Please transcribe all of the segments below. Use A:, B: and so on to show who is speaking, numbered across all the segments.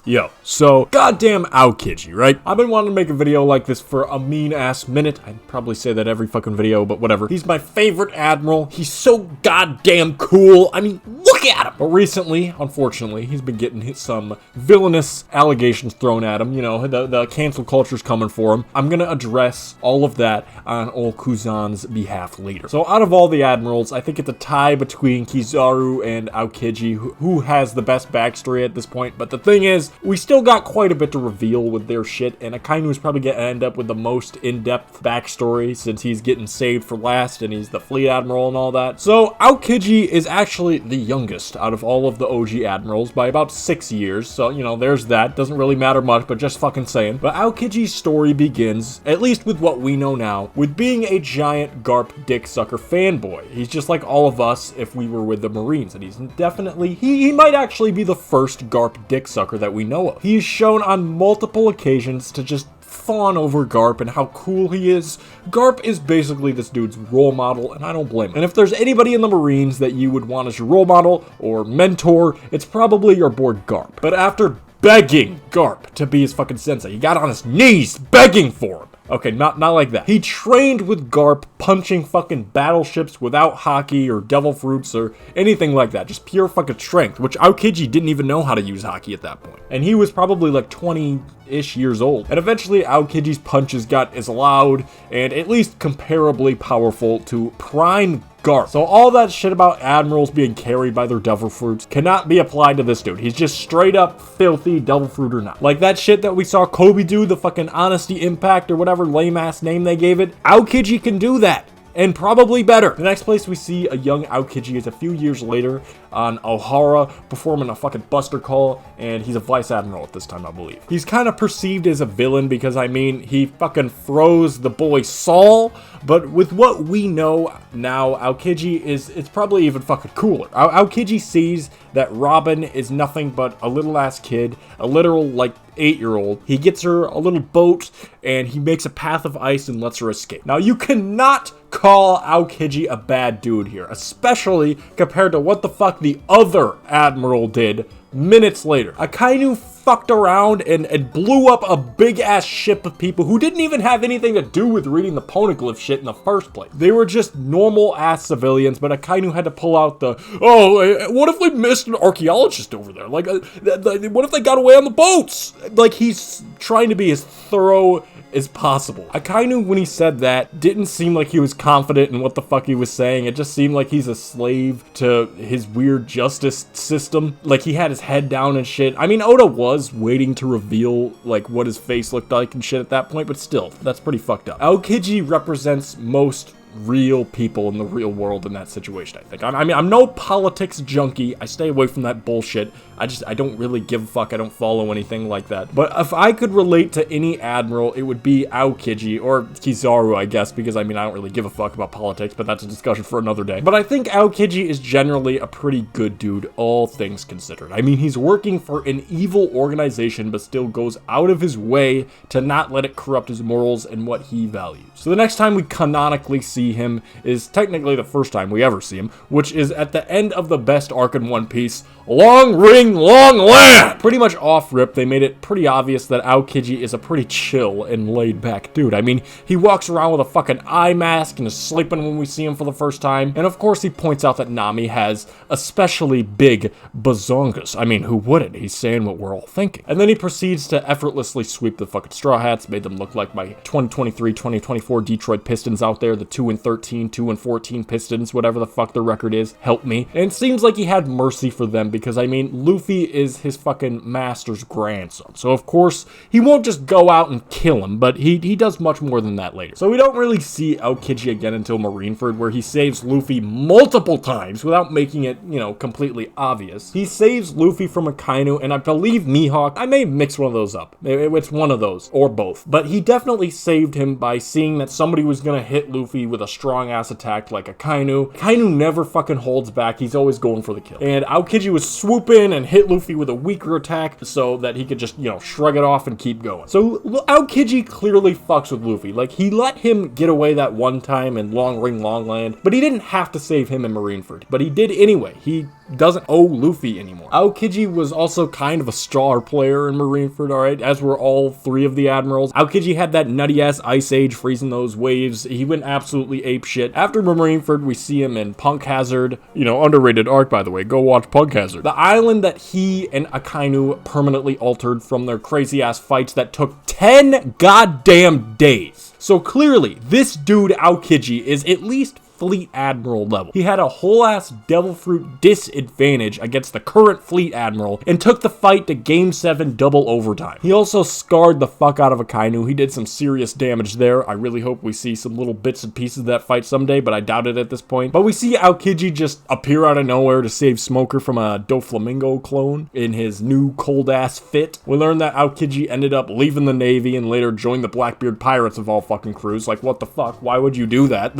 A: Yo, so goddamn aokiji, right? I've been wanting to make a video like this for a mean-ass minute. I'd probably say that every fucking video, but whatever. He's my favorite admiral. He's so goddamn cool. I mean, look at him! But recently, unfortunately, he's been getting some villainous allegations thrown at him. You know, the cancel culture's coming for him. I'm gonna address all of that on old Kuzan's behalf later. So out of all the admirals, I think it's a tie between Kizaru and aokiji, who has the best backstory at this point. But the thing is, we still got quite a bit to reveal with their shit, and Akainu is probably gonna end up with the most in-depth backstory since he's getting saved for last and he's the fleet admiral and all that. So aokiji is actually the youngest out of all of the OG admirals by about 6 years, so you know, there's that. Doesn't really matter much, but just fucking saying. But aokiji's story begins, at least with what we know now, with being a giant Garp dick sucker fanboy. He's just like all of us if we were with the Marines, and he's definitely, he might actually be the first Garp dick sucker that we know of. He's shown on multiple occasions to just fawn over Garp and how cool he is. Garp is basically this dude's role model, and I don't blame him. And if there's anybody in the Marines that you would want as your role model or mentor, it's probably your boy Garp. But after begging Garp to be his fucking sensei, he got on his knees begging for him. Okay, not like that. He trained with Garp, punching fucking battleships without haki or devil fruits or anything like that. Just pure fucking strength, which aokiji didn't even know how to use haki at that point. And he was probably like 20-ish years old. And eventually aokiji's punches got as loud and at least comparably powerful to prime Garp. So all that shit about admirals being carried by their devil fruits cannot be applied to this dude. He's just straight up filthy, devil fruit or not. Like that shit that we saw Kobe do, the fucking honesty impact or whatever lame ass name they gave it. Aokiji can do that. And probably better. The next place we see a young aokiji is a few years later on Ohara, performing a fucking buster call, and he's a vice admiral at this time, I believe. He's kind of perceived as a villain because, I mean, he fucking froze the boy Saul, but with what we know now, aokiji it's probably even fucking cooler. Aokiji sees that Robin is nothing but a little ass kid, a literal, like, 8-year-old. He gets her a little boat, and he makes a path of ice and lets her escape. Now, you cannot call aokiji a bad dude here, especially compared to what the fuck the other admiral did minutes later. Akainu fucked around and blew up a big-ass ship of people who didn't even have anything to do with reading the poneglyph shit in the first place. They were just normal-ass civilians, but Akainu had to pull out the, oh, what if we missed an archaeologist over there? Like, what if they got away on the boats? Like, he's trying to be as thorough as possible. Akainu, when he said that, didn't seem like he was confident in what the fuck he was saying. It just seemed like he's a slave to his weird justice system. Like, he had his head down and shit. I mean, Oda was waiting to reveal, like, what his face looked like and shit at that point, but still, that's pretty fucked up. Aokiji represents most real people in the real world in that situation, I think. I mean, I'm no politics junkie. I stay away from that bullshit. I don't really give a fuck. I don't follow anything like that. But if I could relate to any admiral, it would be aokiji, or Kizaru, I guess, because, I mean, I don't really give a fuck about politics, but that's a discussion for another day. But I think aokiji is generally a pretty good dude, all things considered. I mean, he's working for an evil organization, but still goes out of his way to not let it corrupt his morals and what he values. So the next time we canonically see him is technically the first time we ever see him, which is at the end of the best arc in One Piece, Long Ring Long Land! Pretty much off rip, they made it pretty obvious that aokiji is a pretty chill and laid back dude. I mean, he walks around with a fucking eye mask and is sleeping when we see him for the first time. And of course he points out that Nami has especially big bazongas. I mean, who wouldn't? He's saying what we're all thinking. And then he proceeds to effortlessly sweep the fucking Straw Hats, made them look like my 2023-2024 Detroit Pistons out there, the 2-13, 2-14 Pistons, whatever the fuck the record is. Help me. And it seems like he had mercy for them because, I mean, Luffy is his fucking master's grandson. So, of course, he won't just go out and kill him, but he does much more than that later. So we don't really see aokiji again until Marineford, where he saves Luffy multiple times without making it, you know, completely obvious. He saves Luffy from Akainu, and I believe Mihawk. I may mix one of those up. It's one of those, or both. But he definitely saved him by seeing that somebody was gonna hit Luffy with a strong-ass attack like Akainu. Akainu never fucking holds back. He's always going for the kill. And aokiji was swoop in and hit Luffy with a weaker attack so that he could just, you know, shrug it off and keep going. So aokiji clearly fucks with Luffy. Like, he let him get away that one time in Long Ring Long Land, but he didn't have to save him in Marineford. But he did anyway. He doesn't owe Luffy anymore. Aokiji was also kind of a star player in Marineford, alright, as were all 3 of the admirals. Aokiji had that nutty-ass Ice Age freezing those waves. He went absolutely apeshit. After Marineford, we see him in Punk Hazard, you know, underrated arc, by the way. Go watch Punk Hazard. The island that he and Akainu permanently altered from their crazy-ass fights that took 10 goddamn days. So clearly, this dude Aokiji is at least Fleet Admiral level. He had a whole ass Devil Fruit disadvantage against the current Fleet Admiral and took the fight to Game 7 double overtime. He also scarred the fuck out of Akainu. He did some serious damage there. I really hope we see some little bits and pieces of that fight someday, but I doubt it at this point. But we see Aokiji just appear out of nowhere to save Smoker from a Doflamingo clone in his new cold ass fit. We learned that Aokiji ended up leaving the Navy and later joined the Blackbeard Pirates of all fucking crews. Like, what the fuck? Why would you do that?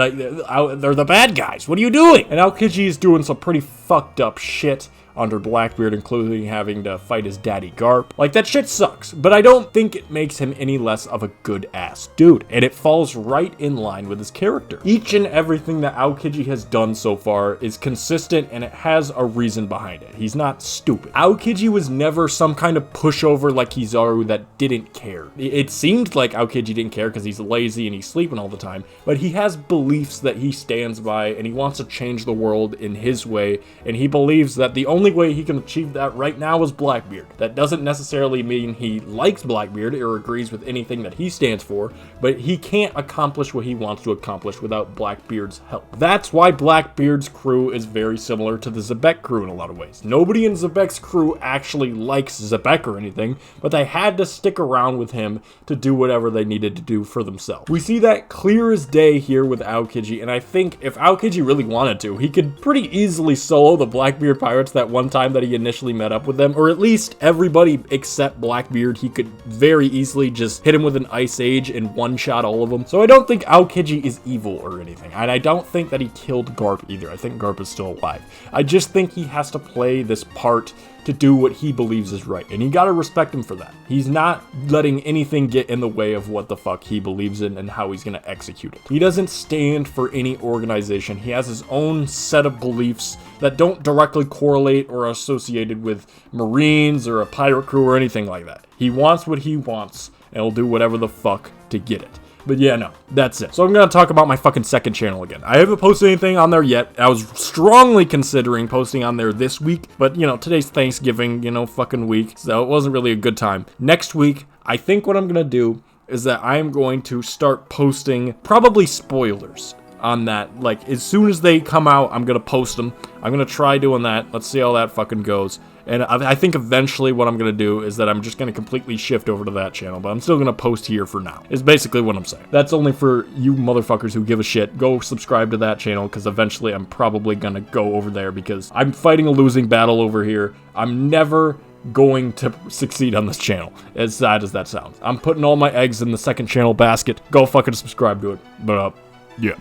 A: They're the bad guys. What are you doing? And Aokiji is doing some pretty fucked up shit under Blackbeard, including having to fight his daddy Garp. Like, that shit sucks, but I don't think it makes him any less of a good-ass dude, and it falls right in line with his character. Each and everything that Aokiji has done so far is consistent, and it has a reason behind it. He's not stupid. Aokiji was never some kind of pushover like Kizaru that didn't care. It seemed like Aokiji didn't care because he's lazy and he's sleeping all the time, but he has beliefs that he stands by, and he wants to change the world in his way, and he believes that the only way he can achieve that right now is Blackbeard. That doesn't necessarily mean he likes Blackbeard or agrees with anything that he stands for, but he can't accomplish what he wants to accomplish without Blackbeard's help. That's why Blackbeard's crew is very similar to the Zebek crew in a lot of ways. Nobody in Zebek's crew actually likes Zebek or anything, but they had to stick around with him to do whatever they needed to do for themselves. We see that clear as day here with Aokiji, and I think if Aokiji really wanted to, he could pretty easily solo the Blackbeard Pirates that one time that he initially met up with them, or at least everybody except Blackbeard. He could very easily just hit him with an Ice Age and one-shot all of them. So I don't think Aokiji is evil or anything, and I don't think that he killed Garp either. I think Garp is still alive. I just think he has to play this part to do what he believes is right, and you gotta respect him for that. He's not letting anything get in the way of what the fuck he believes in and how he's gonna execute it. He doesn't stand for any organization. He has his own set of beliefs that don't directly correlate or are associated with Marines or a pirate crew or anything like that. He wants what he wants, and he'll do whatever the fuck to get it. But yeah, no, that's it. So I'm gonna talk about my fucking second channel again. I haven't posted anything on there yet. I was strongly considering posting on there this week, but you know, today's Thanksgiving, you know, fucking week, so it wasn't really a good time. Next week, I think what I'm gonna do is that I'm going to start posting probably spoilers on that. Like, as soon as they come out, I'm gonna post them. I'm gonna try doing that. Let's see how that fucking goes. And I think eventually what I'm going to do is that I'm just going to completely shift over to that channel, but I'm still going to post here for now, is basically what I'm saying. That's only for you motherfuckers who give a shit. Go subscribe to that channel, because eventually I'm probably going to go over there, because I'm fighting a losing battle over here. I'm never going to succeed on this channel, as sad as that sounds. I'm putting all my eggs in the second channel basket. Go fucking subscribe to it. But, yeah.